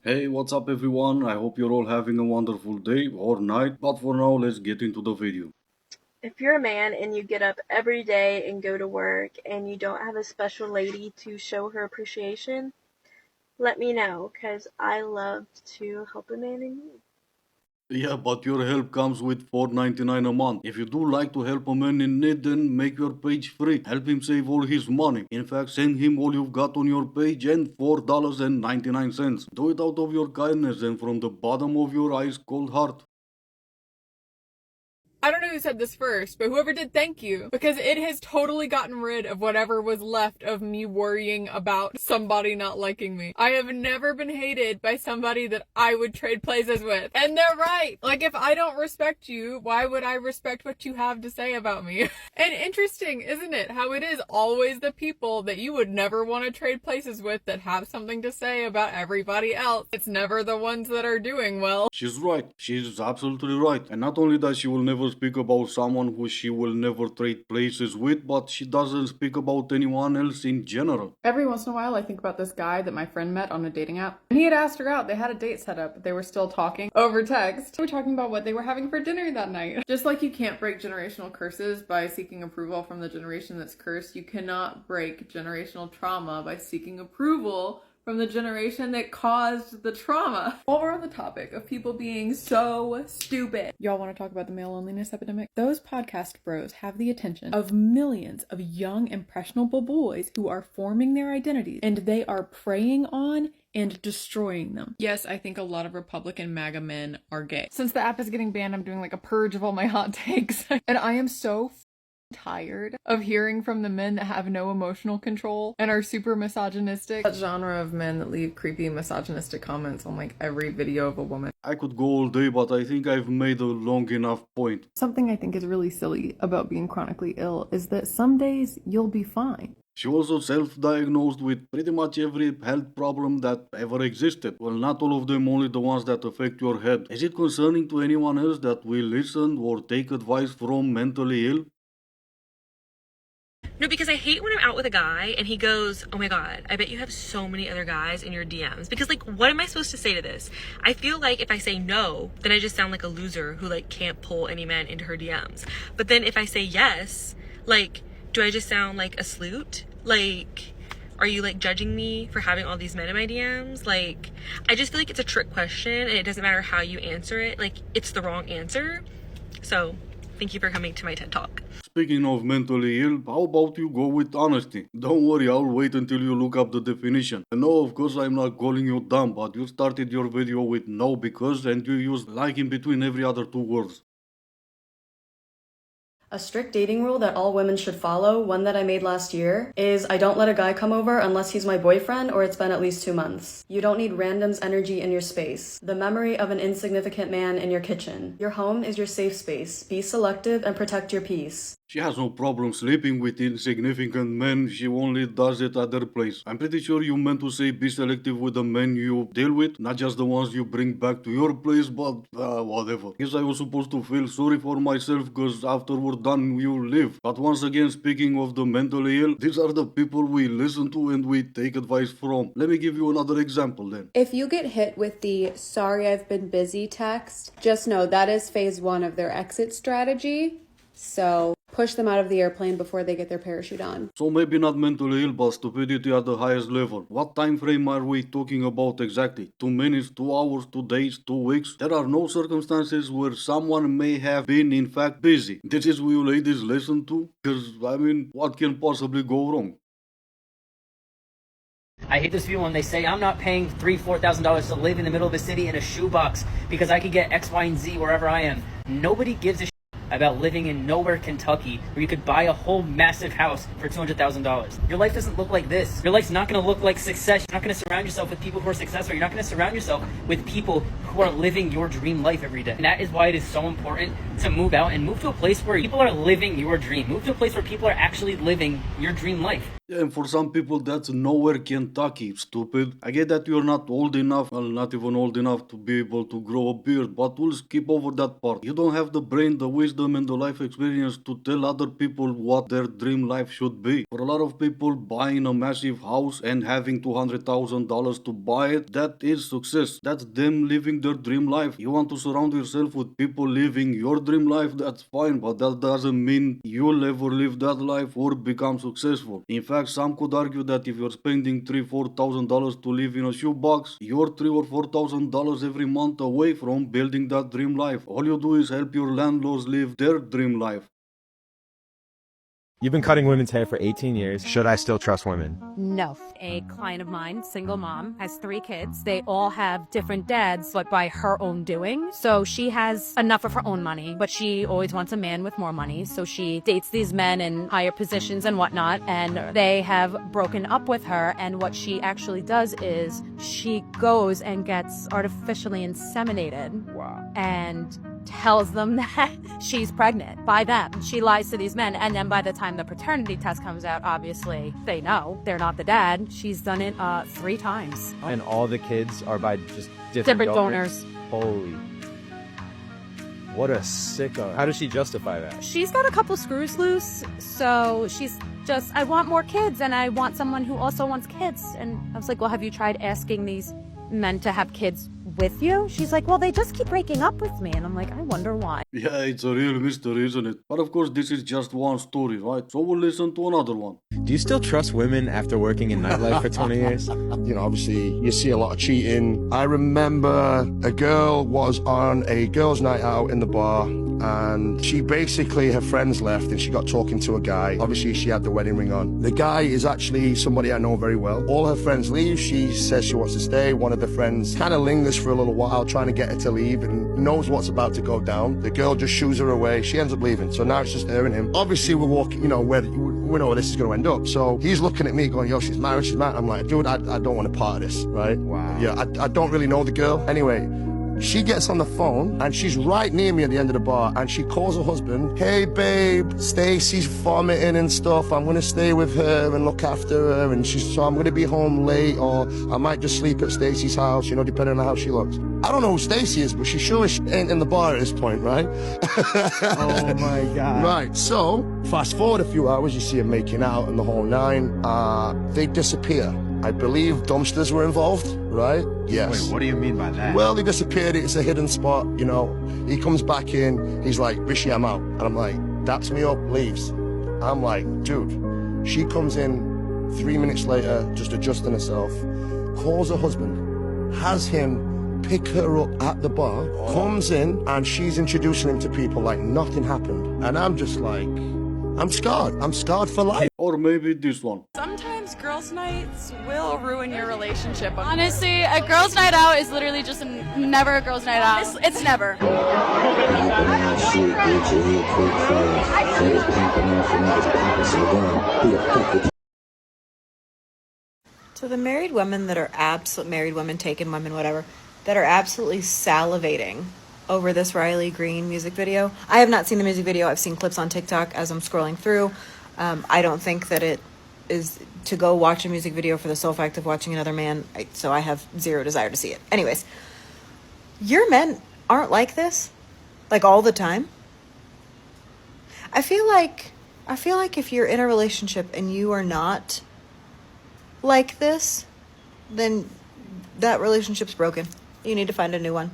Hey, what's up everyone? I hope you're all having a wonderful day or night, but for now, let's get into the video. If you're a man and you get up every day and go to work and you don't have a special lady to show her appreciation, let me know, 'cause I love to help a man in need. Yeah, but your help comes with $4.99 a month. If you do like to help a man in need, then make your page free. Help him save all his money. In fact, send him all you've got on your page and $4.99. Do it out of your kindness and from the bottom of your ice cold heart. I don't know who said this first, but whoever did, thank you. Because it has totally gotten rid of whatever was left of me worrying about somebody not liking me. I have never been hated by somebody that I would trade places with. And they're right. Like, if I don't respect you, why would I respect what you have to say about me? And interesting, isn't it? How it is always the people that you would never want to trade places with that have something to say about everybody else. It's never the ones that are doing well. She's right. She's absolutely right. And not only that, she will never speak about someone who she will never trade places with, but she doesn't speak about anyone else in general. Every once in a while, I think about this guy that my friend met on a dating app. And he had asked her out. They had a date set up, but they were still talking over text. They were talking about what they were having for dinner that night. Just like you can't break generational curses by seeking approval from the generation that's cursed, you cannot break generational trauma by seeking approval from the generation that caused the trauma. While we're on the topic of people being so stupid, y'all want to talk about the male loneliness epidemic? Those podcast bros have the attention of millions of young, impressionable boys who are forming their identities, and they are preying on and destroying them. Yes, I think a lot of Republican MAGA men are gay. Since the app is getting banned, I'm doing like a purge of all my hot takes. And I am so tired of hearing from the men that have no emotional control and are super misogynistic. That genre of men that leave creepy misogynistic comments on like every video of a woman. I could go all day, but I think I've made a long enough point. Something I think is really silly about being chronically ill is that some days you'll be fine. She also self-diagnosed with pretty much every health problem that ever existed. Well, not all of them, only the ones that affect your head. Is it concerning to anyone else that we listen or take advice from mentally ill? No, because I hate when I'm out with a guy and he goes, "Oh my God, I bet you have so many other guys in your DMs." Because, like, what am I supposed to say to this? I feel like if I say no, then I just sound like a loser who, like, can't pull any man into her DMs. But then if I say yes, like, do I just sound like a sleut? Like, are you, like, judging me for having all these men in my DMs? Like, I just feel like it's a trick question and it doesn't matter how you answer it. Like, it's the wrong answer. So, thank you for coming to my TED Talk. Speaking of mentally ill, how about you go with honesty? Don't worry, I'll wait until you look up the definition. And no, of course I'm not calling you dumb, but you started your video with no because and you used like in between every other two words. A strict dating rule that all women should follow, one that I made last year, is I don't let a guy come over unless he's my boyfriend or it's been at least 2 months. You don't need random's energy in your space. The memory of an insignificant man in your kitchen. Your home is your safe space. Be selective and protect your peace. She has no problem sleeping with insignificant men, she only does it at their place. I'm pretty sure you meant to say be selective with the men you deal with, not just the ones you bring back to your place, but whatever. Guess I was supposed to feel sorry for myself cause after we're done you leave. But once again, speaking of the mentally ill, these are the people we listen to and we take advice from. Let me give you another example then. If you get hit with the "sorry I've been busy" text, just know that is phase 1 of their exit strategy. So push them out of the airplane before they get their parachute on. So maybe not mentally ill, but stupidity at the highest level. What time frame are we talking about exactly? 2 minutes, 2 hours, 2 days, 2 weeks? There are no circumstances where someone may have been in fact busy. This is what you ladies listen to? Because, I mean, what can possibly go wrong? I hate this view when they say I'm not paying $3,000-$4,000 to live in the middle of the city in a shoebox because I can get X, Y, and Z wherever I am. Nobody gives a shit about living in nowhere, Kentucky, where you could buy a whole massive house for $200,000. Your life doesn't look like this. Your life's not going to look like success. You're not going to surround yourself with people who are successful. You're not going to surround yourself with people who are living your dream life every day. And that is why it is so important to move out and move to a place where people are living your dream. Move to a place where people are actually living your dream life. Yeah, and for some people, that's nowhere Kentucky, stupid. I get that you're not old enough, well, not even old enough to be able to grow a beard, but we'll skip over that part. You don't have the brain, the wisdom, and the life experience to tell other people what their dream life should be. For a lot of people, buying a massive house and having $200,000 to buy it, that is success. That's them living their dream life. You want to surround yourself with people living your dream life, that's fine, but that doesn't mean you'll ever live that life or become successful. In fact, some could argue that if you're spending $3,000-4,000 to live in a shoebox, you're $3,000 or $4,000 every month away from building that dream life. All you do is help your landlords live their dream life. You've been cutting women's hair for 18 years. Should I still trust women? No. A client of mine, single mom, has 3 kids. They all have different dads, but by her own doing. So she has enough of her own money, but she always wants a man with more money. So she dates these men in higher positions and whatnot, and they have broken up with her. And what she actually does is she goes and gets artificially inseminated. Wow. And tells them that she's pregnant by them. She lies to these men, and then by the time the paternity test comes out, obviously they know they're not the dad. She's done it 3 times. And all the kids are by just Different donors. Holy. What a sicko. How does she justify that? She's got a couple screws loose, so she's just, I want more kids, and I want someone who also wants kids. And I was like, well, have you tried asking these men to have kids with you? She's like, well, they just keep breaking up with me. And I'm like, I wonder why. Yeah, it's a real mystery, isn't it? But of course, this is just one story, right? So we'll listen to another one. Do you still trust women after working in nightlife for 20 years? You know, obviously, you see a lot of cheating. I remember a girl was on a girls' night out in the bar, and she basically, her friends left, and she got talking to a guy. Obviously, she had the wedding ring on. The guy is actually somebody I know very well. All her friends leave. She says she wants to stay. One of the friends kind of lingers for a little while, trying to get her to leave, and knows what's about to go down. The girl just shoos her away. She ends up leaving. So now it's just her and him. Obviously, we're walking, you know, we know where this is going to end up. So he's looking at me going, yo, she's married, she's married. I'm like, dude, I don't want to part of this, right? Wow. Yeah, I don't really know the girl. Anyway, she gets on the phone, and she's right near me at the end of the bar, and she calls her husband, hey babe, Stacy's vomiting and stuff, I'm gonna stay with her and look after her, and so I'm gonna be home late, or I might just sleep at Stacy's house, you know, depending on how she looks. I don't know who Stacy is, but she sure ain't in the bar at this point, right? Oh my God. Right, so fast forward a few hours, you see them making out and the whole 9, they disappear. I believe dumpsters were involved, right? Yes. Wait, what do you mean by that? Well, they disappeared. It's a hidden spot, you know. He comes back in. He's like, Rishi, I'm out. And I'm like, daps me up, leaves. I'm like, dude. She comes in 3 minutes later, just adjusting herself, calls her husband, has him pick her up at the bar, comes in, and she's introducing him to people like nothing happened. And I'm just like, I'm scarred. I'm scarred for life. Or maybe this one. Sometimes girls' nights will ruin your relationship. Honestly, a girls' night out is literally just never a girls' night out. It's never. So the married women that are married women, taken women, whatever, that are absolutely salivating over this Riley Green music video. I have not seen the music video. I've seen clips on TikTok as I'm scrolling through. I don't think that it is to go watch a music video for the sole fact of watching another man. So I have zero desire to see it. Anyways, your men aren't like this, like all the time. I feel like if you're in a relationship and you are not like this, then that relationship's broken. You need to find a new one.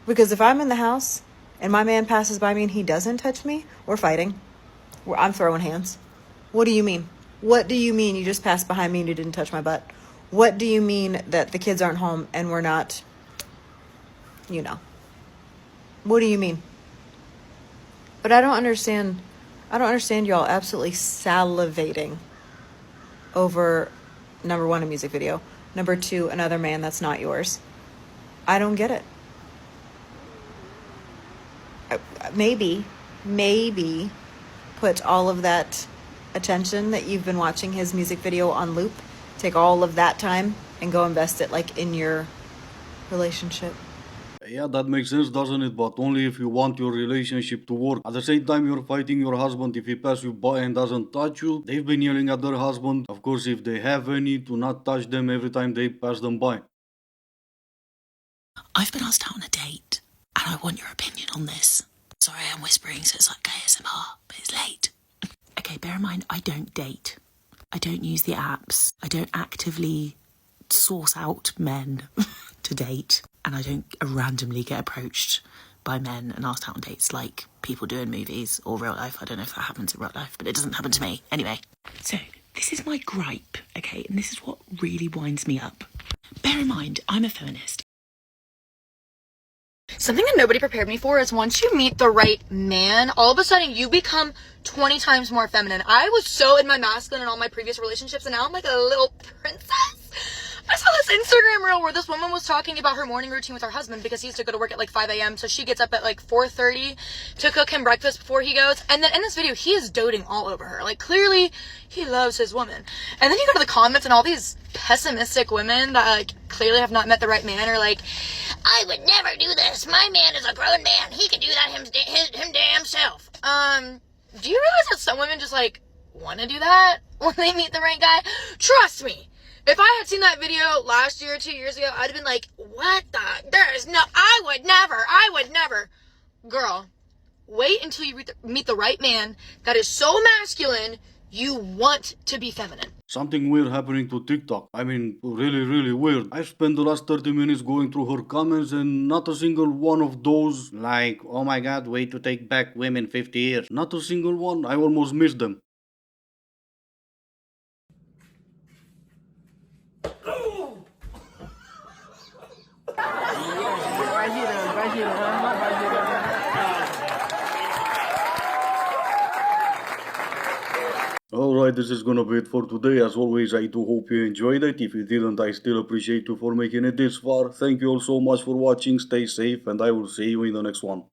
Because if I'm in the house and my man passes by me and he doesn't touch me, we're fighting. I'm throwing hands. What do you mean? What do you mean you just passed behind me and you didn't touch my butt? What do you mean that the kids aren't home and we're not, you know? What do you mean? But I don't understand y'all absolutely salivating over, number 1, a music video. Number 2, another man that's not yours. I don't get it. Maybe put all of that attention that you've been watching his music video on loop, take all of that time and go invest it like in your relationship. Yeah, that makes sense, doesn't it? But only if you want your relationship to work. At the same time, you're fighting your husband if he passes you by and doesn't touch you. They've been yelling at their husband, of course, if they have any, to not touch them every time they pass them by. I've been asked out on a date, and I want your opinion on this. Sorry, I'm whispering, so it's like ASMR, but it's late. Okay, bear in mind, I don't date. I don't use the apps. I don't actively source out men to date. And I don't randomly get approached by men and asked out on dates like people do in movies or real life. I don't know if that happens in real life, but it doesn't happen to me. Anyway, so this is my gripe, okay? And this is what really winds me up. Bear in mind, I'm a feminist. Something that nobody prepared me for is once you meet the right man, all of a sudden you become 20 times more feminine. I was so in my masculine in all my previous relationships, and now I'm like a little princess. I saw this Instagram reel where this woman was talking about her morning routine with her husband because he used to go to work at like 5 a.m. So she gets up at like 4:30 to cook him breakfast before he goes. And then in this video, he is doting all over her. Like clearly he loves his woman. And then you go to the comments and all these pessimistic women that like clearly have not met the right man are like, I would never do this. My man is a grown man. He can do that him damn self. Do you realize that some women just like want to do that when they meet the right guy? Trust me. If I had seen that video last year, 2 years ago, I'd have been like, what the? I would never. Girl, wait until you meet the right man that is so masculine, you want to be feminine. Something weird happening to TikTok. I mean, really, really weird. I spent the last 30 minutes going through her comments and not a single one of those, like, oh my god, way to take back women 50 years. Not a single one. I almost missed them. Alright, this is gonna be it for today. As always, I do hope you enjoyed it. If you didn't, I still appreciate you for making it this far. Thank you all so much for watching. Stay safe, and I will see you in the next one.